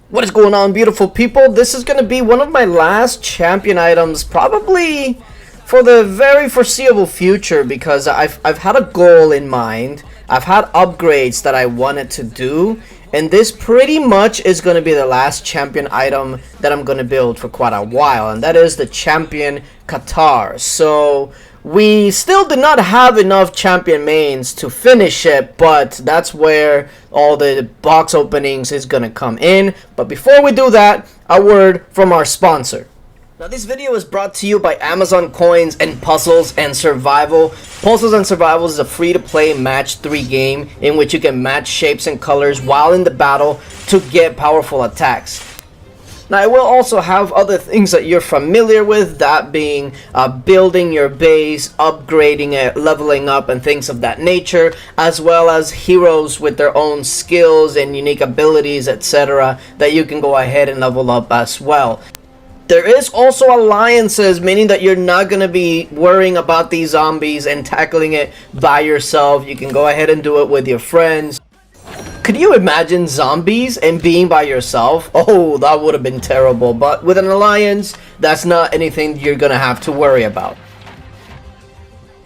What is going on, beautiful people? This is going to be one of my last champion items, probably for the very foreseeable future, because I've had a goal in mind. I've had upgrades that I wanted to do, and this pretty much is going to be the last champion item that I'm going to build for quite a while, and that is the champion Qatar. So we still did not have enough champion mains to finish it, but that's where all the box openings is gonna come in. But before we do that, a word from our sponsor. Now this video is brought to you by Amazon Coins and Puzzles and Survival. Puzzles and Survival is a free-to-play match 3 game in which you can match shapes and colors while in the battle to get powerful attacks. Now, I will also have other things that you're familiar with, that being building your base, upgrading it, leveling up, and things of that nature, as well as heroes with their own skills and unique abilities, etc., that you can go ahead and level up as well. There is also alliances, meaning that you're not going to be worrying about these zombies and tackling it by yourself. You can go ahead and do it with your friends. Could you imagine zombies and being by yourself? Oh, that would have been terrible. But with an alliance, that's not anything you're gonna have to worry about.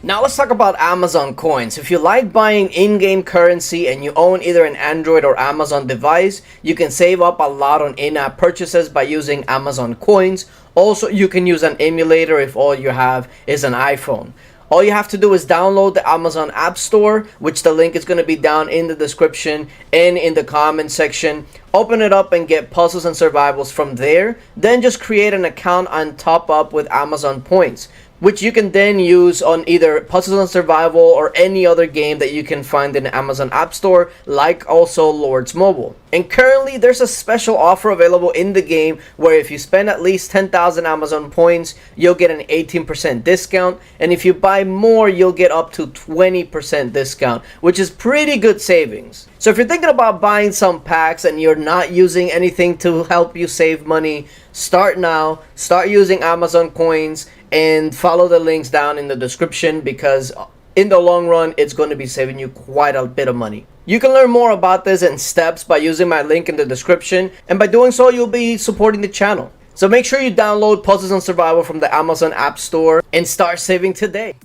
Now let's talk about Amazon coins. If you like buying in-game currency and you own either an Android or Amazon device, you can save up a lot on in-app purchases by using Amazon coins. Also, you can use an emulator if all you have is an iPhone. All you have to do is download the Amazon Appstore, which the link is going to be down in the description and in the comment section. Open it up and get Puzzles and Survivals from there. Then just create an account and top up with Amazon points, which you can then use on either Puzzles and Survival or any other game that you can find in the Amazon App Store, like also Lords Mobile. And currently there's a special offer available in the game where if you spend at least 10,000 Amazon points, you'll get an 18% discount, and if you buy more, you'll get up to 20% discount, which is pretty good savings. So if you're thinking about buying some packs and you're not using anything to help you save money, start now. Start using Amazon coins and follow the links down in the description, because in the long run, it's going to be saving you quite a bit of money. You can learn more about this in steps by using my link in the description, and by doing so, you'll be supporting the channel. So make sure you download Puzzles and Survival from the Amazon App Store and start saving today.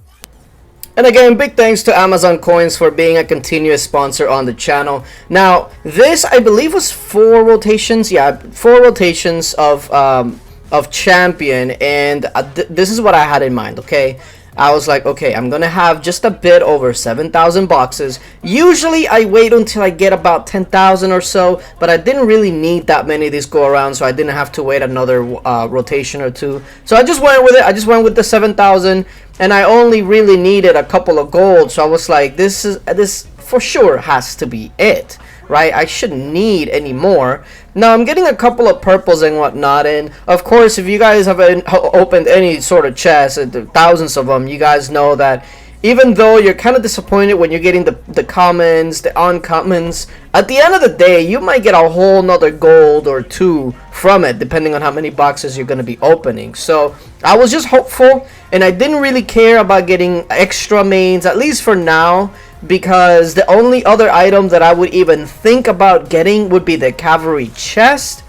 And again, big thanks to Amazon Coins for being a continuous sponsor on the channel. Now, this, I believe, was 4 rotations. Yeah, 4 rotations of champion, and this is what I had in mind, okay? I was like, okay, I'm gonna have just a bit over 7,000 boxes. Usually I wait until I get about 10,000 or so, but I didn't really need that many of these go around, so I didn't have to wait another rotation or 2. So I just went with it. I just went with the 7,000, and I only really needed a couple of gold, so I was like, this for sure has to be it, right? I shouldn't need any more. Now I'm getting a couple of purples and whatnot, and of course, if you guys have opened any sort of chest, thousands of them, you guys know that even though you're kind of disappointed when you're getting the commons, the uncommons, at the end of the day, you might get a whole nother gold or 2 from it, depending on how many boxes you're going to be opening. So I was just hopeful, and I didn't really care about getting extra mains, at least for now, because the only other item that I would even think about getting would be the cavalry chest.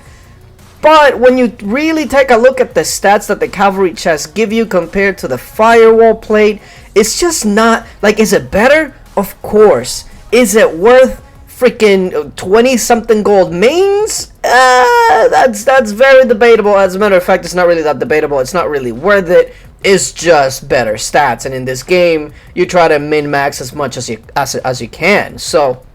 But when you really take a look at the stats that the cavalry chest give you compared to the firewall plate, it's just not like, is it better? Of course. Is it worth freaking 20 something gold mains? That's very debatable. As a matter of fact, it's not really that debatable. It's not really worth it. It's just better stats, and in this game you try to min-max as much as you can. So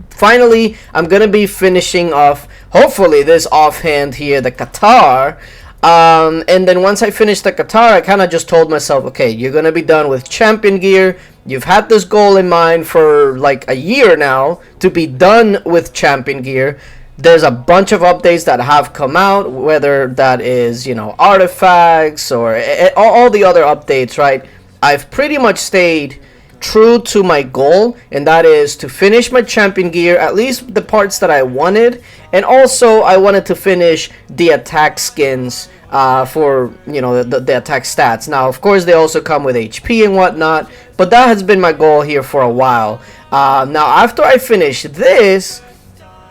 finally, I'm gonna be finishing off, hopefully, this offhand here, the Qatar. And then once I finish the Qatar, I kind of just told myself, okay, you're gonna be done with champion gear. You've had this goal in mind for like a year now to be done with champion gear. There's a bunch of updates that have come out, whether that is, you know, artifacts or all the other updates, right? I've pretty much stayed true to my goal, and that is to finish my champion gear, at least the parts that I wanted, and also I wanted to finish the attack skins for, you know, the attack stats. Now, of course, they also come with HP and whatnot, but that has been my goal here for a while. Now, after I finish this,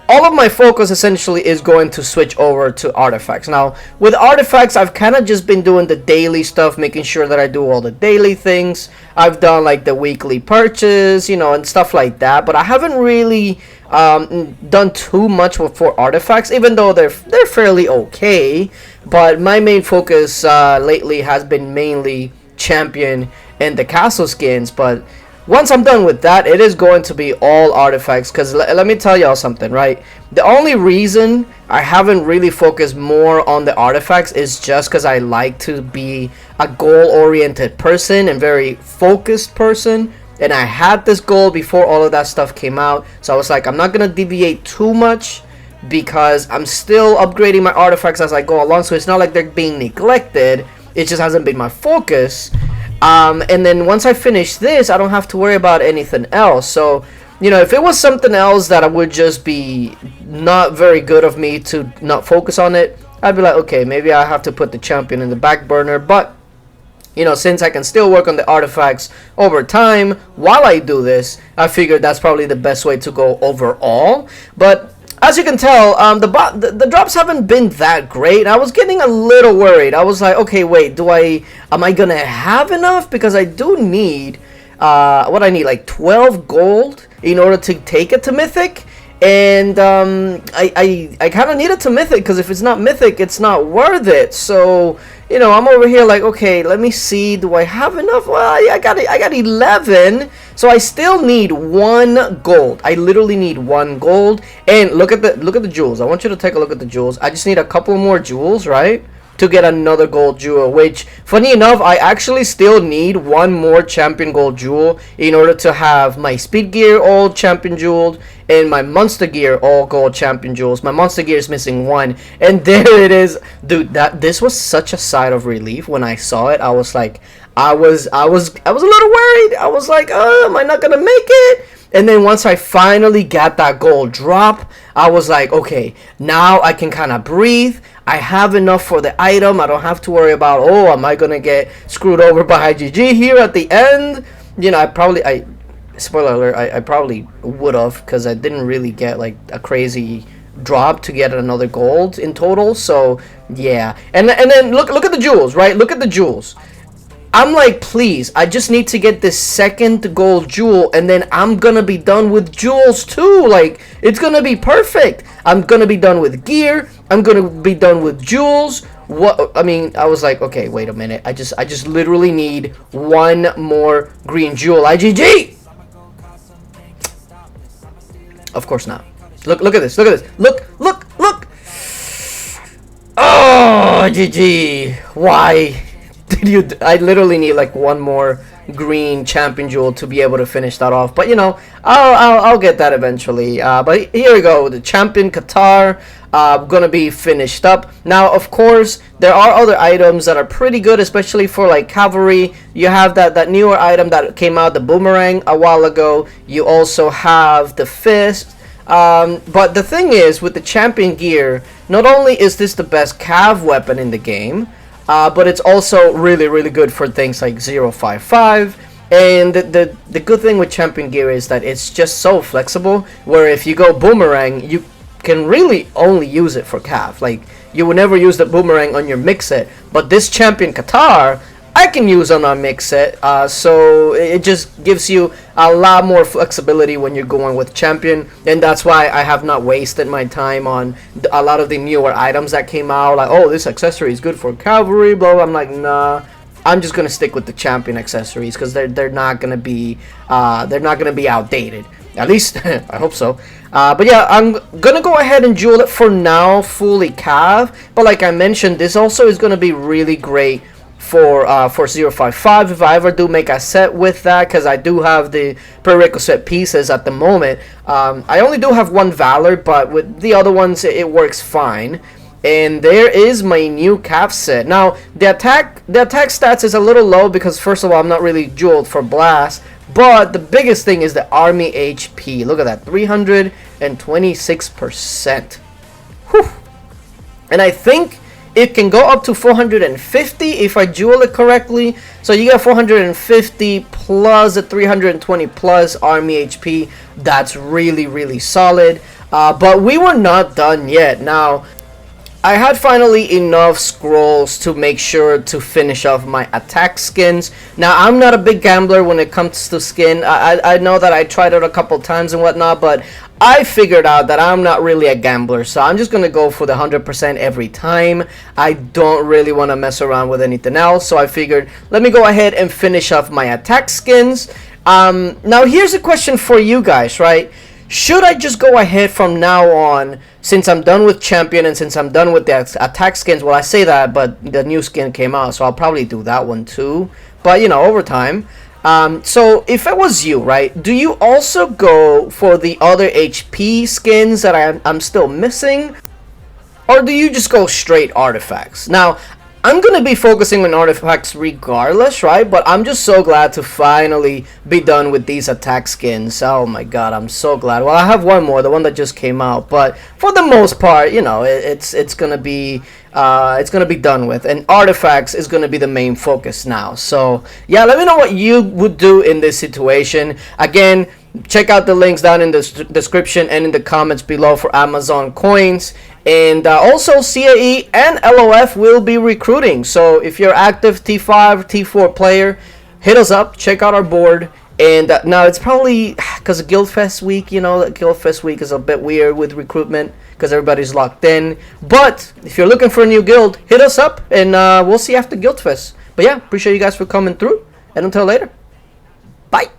all of my focus essentially is going to switch over to artifacts. Now, with artifacts, I've kind of just been doing the daily stuff, making sure that I do all the daily things. I've done like the weekly purchase, you know, and stuff like that. But I haven't really done too much for artifacts, even though they're fairly okay. But my main focus lately has been mainly champion and the castle skins. But once I'm done with that, it is going to be all artifacts, because let me tell y'all something, right? The only reason I haven't really focused more on the artifacts is just because I like to be a goal-oriented person and very focused person, and I had this goal before all of that stuff came out, so I was like, I'm not going to deviate too much because I'm still upgrading my artifacts as I go along, so it's not like they're being neglected. It just hasn't been my focus. And then once I finish this, I don't have to worry about anything else. So, you know, if it was something else that I would just be not very good of me to not focus on it, I'd be like, okay, maybe I have to put the champion in the back burner. But, you know, since I can still work on the artifacts over time while I do this, I figured that's probably the best way to go overall. But as you can tell, the drops haven't been that great. I was getting a little worried. I was like, okay, wait, am I gonna have enough? Because I do need, what I need, like 12 gold in order to take it to Mythic. And I kind of need it to Mythic, because if it's not Mythic, it's not worth it. So, you know, I'm over here like, okay, let me see, do I have enough? Well, I got 11, so I still need 1 gold. I literally need 1 gold. And look at the jewels. I want you to take a look at the jewels. I just need a couple more jewels, right, to get another gold jewel, which, funny enough, I actually still need 1 more champion gold jewel in order to have my speed gear all champion jeweled and my monster gear all gold champion jewels. My monster gear is missing 1, and there it is. Dude, this was such a sigh of relief when I saw it. I was like, I was a little worried. I was like, am I not gonna make it? And then once I finally got that gold drop, I was like, okay, now I can kind of breathe. I have enough for the item. I don't have to worry about, oh, am I gonna get screwed over by IGG here at the end? You know, spoiler alert, I probably would have, because I didn't really get like a crazy drop to get another gold in total. So yeah, and then look at the jewels, right? Look at the jewels. I'm like, please, I just need to get this second gold jewel, and then I'm gonna be done with jewels too. Like, it's gonna be perfect. I'm gonna be done with gear. I'm gonna be done with jewels. What I mean, I was like, okay, wait a minute. I just literally need 1 more green jewel. IGG. Of course not. Look at this. Look at this. Look. Oh, GG. Why did you? I literally need like 1 more green champion jewel to be able to finish that off. But you know, I'll get that eventually. But here we go. The champion Qatar gonna be finished up. Now, of course, there are other items that are pretty good, especially for like cavalry. You have that newer item that came out, the boomerang, a while ago. You also have the fist. But the thing is, with the champion gear, not only is this the best cav weapon in the game, but it's also really good for things like 055. And the good thing with champion gear is that it's just so flexible, where if you go boomerang, you can really only use it for cav. Like, you would never use the boomerang on your mix set, but this champion Qatar I can use on our mix set, so it just gives you a lot more flexibility when you're going with champion, and that's why I have not wasted my time on a lot of the newer items that came out, like, oh, this accessory is good for cavalry, blah, blah. I'm like, nah, I'm just gonna stick with the champion accessories, because they're not gonna be outdated. At least I hope so. But yeah, I'm gonna go ahead and jewel it for now, fully cav. But like I mentioned, this also is gonna be really great for 055 if I ever do make a set with that, because I do have the prerequisite pieces at the moment. I only do have 1 Valor, but with the other ones it works fine. And there is my new cav set. Now the attack stats is a little low because, first of all, I'm not really jeweled for blast, but the biggest thing is the army HP. Look at that, 326%. Whew. And I think it can go up to 450 if I jewel it correctly. So you get 450 plus a 320 plus army HP. That's really solid. But we were not done yet. Now, I had finally enough scrolls to make sure to finish off my attack skins. Now, I'm not a big gambler when it comes to skin. I know that I tried it a couple times and whatnot, but I figured out that I'm not really a gambler. So I'm just going to go for the 100% every time. I don't really want to mess around with anything else. So I figured, let me go ahead and finish off my attack skins. Now, here's a question for you guys, right? Should I just go ahead from now on, since I'm done with champion and since I'm done with the attack skins? Well, I say that, but the new skin came out, so I'll probably do that one too. But, you know, over time. So, if it was you, right, do you also go for the other HP skins that I'm still missing? Or do you just go straight artifacts? Now, I'm going to be focusing on artifacts regardless, right? But I'm just so glad to finally be done with these attack skins. Oh my god, I'm so glad. Well, I have one more, the one that just came out. But for the most part, you know, it's going to be done with. And artifacts is going to be the main focus now. So, yeah, let me know what you would do in this situation. Again, check out the links down in the description and in the comments below for Amazon coins. And also CAE and LOF will be recruiting. So if you're active T5, T4 player, hit us up. Check out our board. And now it's probably because of Guildfest week. You know, Guildfest week is a bit weird with recruitment because everybody's locked in. But if you're looking for a new guild, hit us up and we'll see after Guildfest. But yeah, appreciate you guys for coming through. And until later, bye.